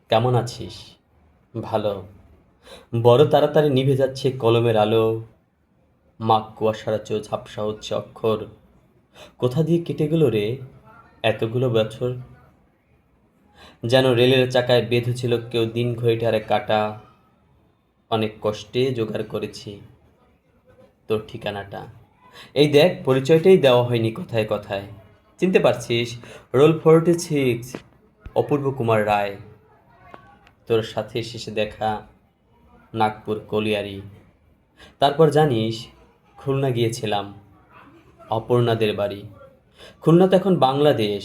কেমন আছিস? ভালো। বড় তাড়াতাড়ি নিভে যাচ্ছে কলমের আলো, মাঘ কুয়াশার ঝাপসা হচ্ছে অক্ষর। কোথা দিয়ে কেটে গেল রে এতগুলো বছর? যেন রেলের চাকায় বেঁধেছিল কেউ দিন ঘড়িটারে কাটা। অনেক কষ্টে জোগাড় করেছি তোর ঠিকানাটা। এই দেখ, পরিচয়টাই দেওয়া হয়নি কথায় কথায়। চিনতে পারছিস? রোল 46, অপূর্ব কুমার রায়। তোর সাথে শেষে দেখা নাগপুর কলিয়ারি। তারপর জানিস, খুলনা গিয়েছিলাম অপর্ণাদের বাড়ি। খুলনা তো এখন বাংলাদেশ।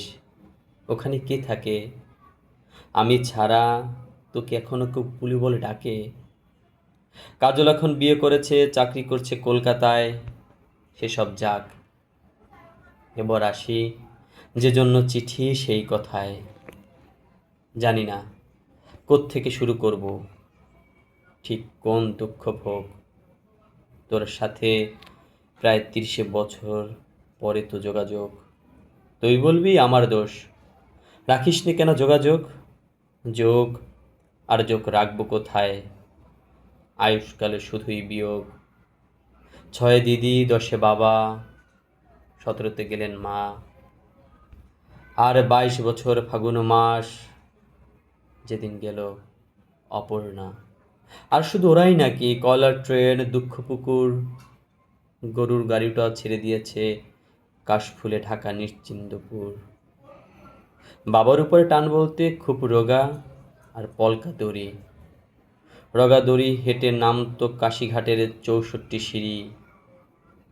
ওখানে কে থাকে? আমি ছাড়া তোকে এখনো কেউ পুলি বলে ডাকে? কাজল এখন বিয়ে করেছে, চাকরি করছে কলকাতায়। সেসব যাক, এবার আসি যে জন্য চিঠি সেই কথায়। জানি না কোত্থেকে শুরু করব, ঠিক কোন দুঃখ ভোগ। তোর সাথে প্রায় 30 বছর পরে তো যোগাযোগ। তুই বলবি আমার দোষ, রাখিসনি কেন যোগাযোগ। যোগ আর যোগ রাখবো কোথায়? আয়ুষ্কালে শুধুই বিয়োগ। 6 দিদি, 10 বাবা, 17তে গেলেন মা। আর 22 বছর ফাগুন মাস, যেদিন গেল অপর্ণা। আর শুধু ওরাই নাকি, কয়লার ট্রেন, দুঃখ পুকুর, গরুর গাড়িটাও ছেড়ে দিয়েছে কাশফুলে ঢাকা নিশ্চিন্দপুর। বাবার উপরে টান বলতে খুব রোগা আর পলকা দড়ি। রগা দড়ি হেঁটে নামতো কাশীঘাটের 64 সিঁড়ি।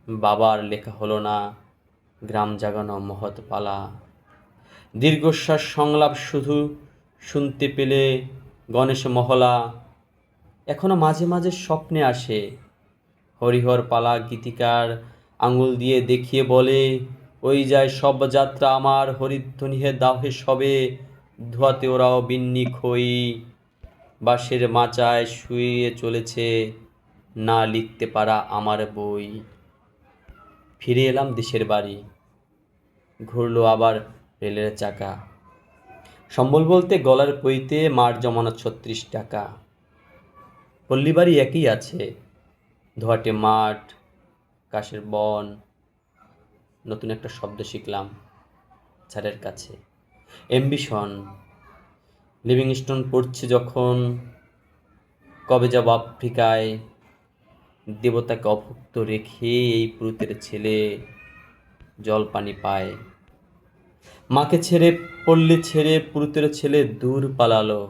বাবার লেখা হলো না গ্রাম জাগানো মহৎ পালা। দীর্ঘশ্বাস সংলাপ শুধু শুনতে পেলে গণেশ মহলা। এখনো মাঝে মাঝে স্বপ্নে আসে হরিহর পালা গীতিকার আঙুল দিয়ে দেখিয়ে বলে, ওই যায় সব যাত্রা আমার, হরিধ্বনি হে দাও হে সবে, ধোয়াতে ওরাও বিন্নি খই। বাঁশের মাচায় শুয়ে চলেছে না লিখতে পারা আমার বই। ফিরে এলাম দেশের বাড়ি, ঘুরলো আবার রেলের চাকা। সম্বল বলতে গলার পইতে মার জমানো 36 টাকা। পল্লীবাড়ি একই আছে, ধোয়াটে মাঠ, কাশের বন। নতুন একটা শব্দ শিখলাম স্যারের কাছে, এম্বিশন। লিভিংস্টোন পড়ছে যখন, কবে যাব আফ্রিকায়, দেবতাকে অভুক্ত রেখে এই পুরুতের ছেলে জল পানি পায়। মাকে ছেড়ে, পল্লী ছেড়ে পুরুতের ছেলে দূর পালালো।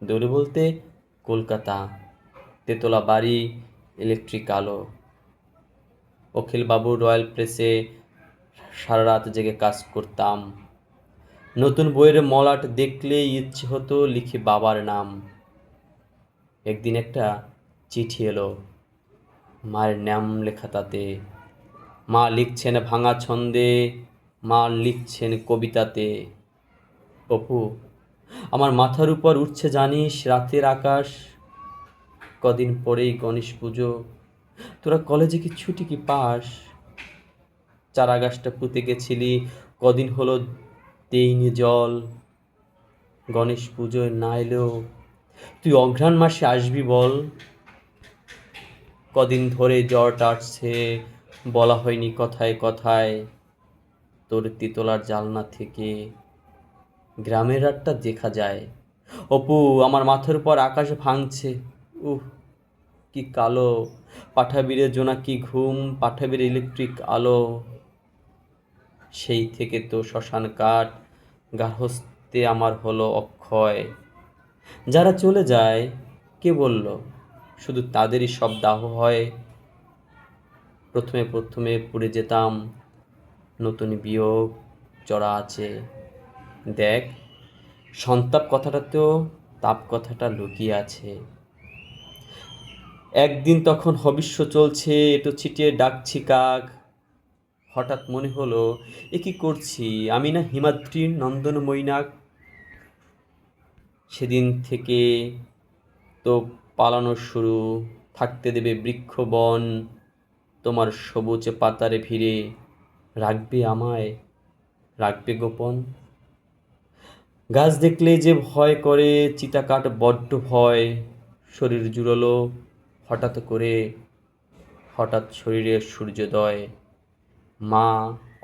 দূর বলতে কলকাতা, তেতলা বাড়ি, ইলেকট্রিক আলো। অখিলবাবুর রয়্যাল প্রেসে সারা রাত জেগে কাজ করতাম। নতুন বইয়ের মলাট দেখলেই ইচ্ছে হতো লিখি বাবার নাম। একদিন একটা চিঠি এলো, মায়ের নাম লেখা তাতে। মা লিখছেন ভাঙা ছন্দে, মা লিখছেন কবিতাতে। অপু, আমার মাথার উপর উঠছে জানিস রাতের আকাশ। কদিন পরেই গণেশ পুজো, তোরা কলেজে কি ছুটি কি পাস? চারা গাছটা পুঁতে গেছিলি, কদিন হলো দেইনি জল। গণেশ পুজোয় না এলেও তুই অঘ্রাণ মাসে আসবি বল। কদিন ধরে জ্বর টাটছে, বলা হয়নি কথায় কথায়। তোর তিতলার জালনা থেকে গ্রামের রাতটা দেখা যায়। অপু, আমার মাথার উপর আকাশ ভাঙছে। উহ, কি কালো! পাঠাবিরে জোনাকি ঘুম, পাঠাবির ইলেকট্রিক আলো। সেই থেকে তো শ্মশান কাঠ, গার্হস্থ্যে আমার হলো অক্ষয়। যারা চলে যায়, কে বলল শুধু তাদেরই সব দাহ হয়? প্রথমে প্রথমে পুড়ে যেতাম, নতুন বিয়োগ চড়া আছে। দেখ, সন্তাপ কথাটাতেও তাপ কথাটা লুকিয়ে আছে। একদিন তখন হবিষ্য চলছে, এটো ছিটিয়ে ডাকছি কাক। হঠাৎ মনে হলো, এ কি করছি, আমি না হিমাদ্রির নন্দন মৈনাক? সেদিন থেকে তো পালানো শুরু। থাকতে দেবে বৃক্ষ বন তোমার সবুজ পাতারে ভিড়ে, রাখবে আমায়, রাখবে গোপন। গাছ দেখলে যে ভয় করে, চিতাকাঠ বড্ড ভয়, শরীর জুড়লো হঠাৎ করে, হঠাৎ শরীরে সূর্যোদয়। মা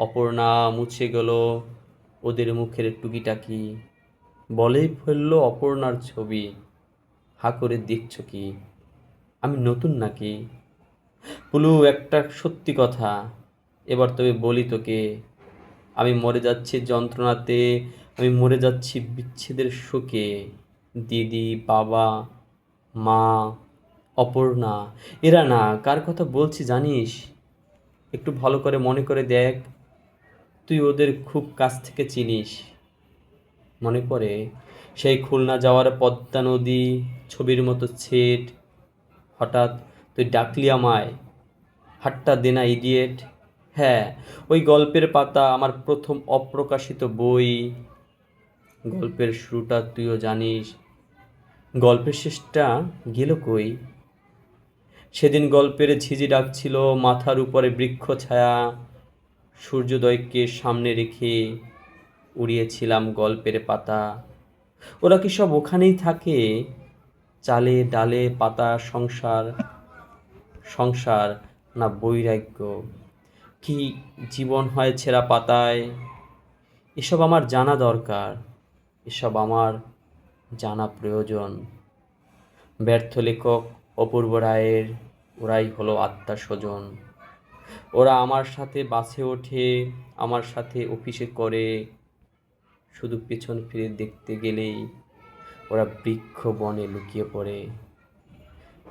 অপর্ণা মুছে গেল ওদের মুখের টুকিটাকি, বলেই ফেললো অপর্ণার ছবি, হা করে দেখছ কি, আমি নতুন নাকি? পুলু, একটা সত্যি কথা, এবার তবে বলি তোকে, আমি মরে যাচ্ছি যন্ত্রণাতে, আমি মরে যাচ্ছি বিচ্ছেদের শোকে। দিদি, বাবা, মা, অপর্ণা, এরা না, কার কথা বলছি জানিস? একটু ভালো করে মনে করে দেখ, তুই ওদের খুব কাছ থেকে চিনিস। মনে পড়ে সেই খুলনা যাওয়ার পদ্মা নদী, ছবির মতো ছেট, হঠাৎ তুই ডাকলি আমায়, হাট্টা দে না ইডিয়েট। হ্যাঁ, ওই গল্পের পাতা, আমার প্রথম অপ্রকাশিত বই। গল্পের শুরুটা তুইও জানিস, গল্পের শেষটা গেল কই? সেদিন গল্পের ঝিঝি ডাকছিল, মাথার উপরে বৃক্ষ ছায়া, সূর্যোদয়কে সামনে রেখে উড়িয়েছিলাম গল্পের পাতা। ওরা কি সব ওখানেই থাকে? চালে ডালে পাতা, সংসার, সংসার না বৈরাগ্য? কি জীবন হয় ছেঁড়া পাতায়? এসব আমার জানা দরকার, এসব আমার জানা প্রয়োজন। ব্যর্থ লেখক অপূর্ব রায়ের ওরাই হলো আত্মা স্বজন। ওরা আমার সাথে বাসে ওঠে, আমার সাথে অফিসে করে, শুধু পেছন ফিরে দেখতে গেলেই ওরা বৃক্ষ বনে লুকিয়ে পড়ে।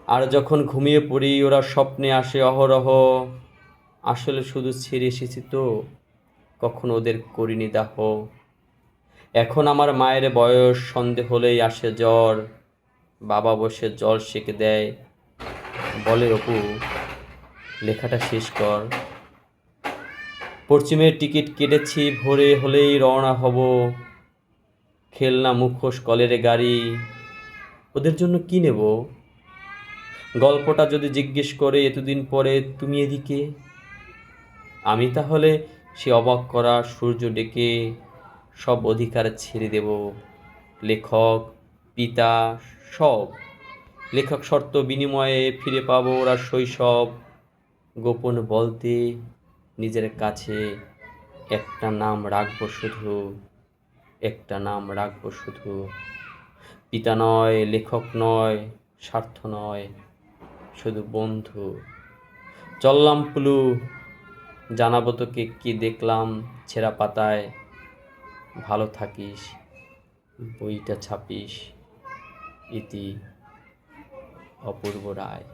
আর যখন ঘুমিয়ে পড়ি ওরা স্বপ্নে আসে অহরহ, আসলে শুধু ছেড়ে এসেছি তো, কখনো ওদের করিনি দাহ। এখন আমার মায়ের বয়স, সন্ধে হলেই আসে জ্বর, বাবা বসে জল সেঁকে দেয়, বলে অপু লেখাটা শেষ কর। পশ্চিমের টিকিট কেটেছি, ভোরে হলেই রওনা হব, খেলনা মুখোশ কলের গাড়ি, ওদের জন্য কি নেব? গল্পটা যদি জিজ্ঞেস করে এতদিন পরে তুমি এদিকে, আমি তাহলে সে অবাক করা সূর্য ডেকে সব অধিকার ছেড়ে দেব। লেখক, পিতা, সব। লেখক শর্ত বিনিময়ে ফিরে পাবো ওরা শৈশব, গোপন বলতে নিজের কাছে একটা নাম রাখবো শুধু, একটা নাম রাখবো শুধু। পিতা নয়, লেখক নয়, স্বার্থ নয়, শুধু বন্ধু। চললাম পুলু, জানাবো তোকে কি দেখলাম ছেঁড়া পাতায়। ভালো থাকিস, বইটা ছাপিস। ইতি অপূর্ব রায়।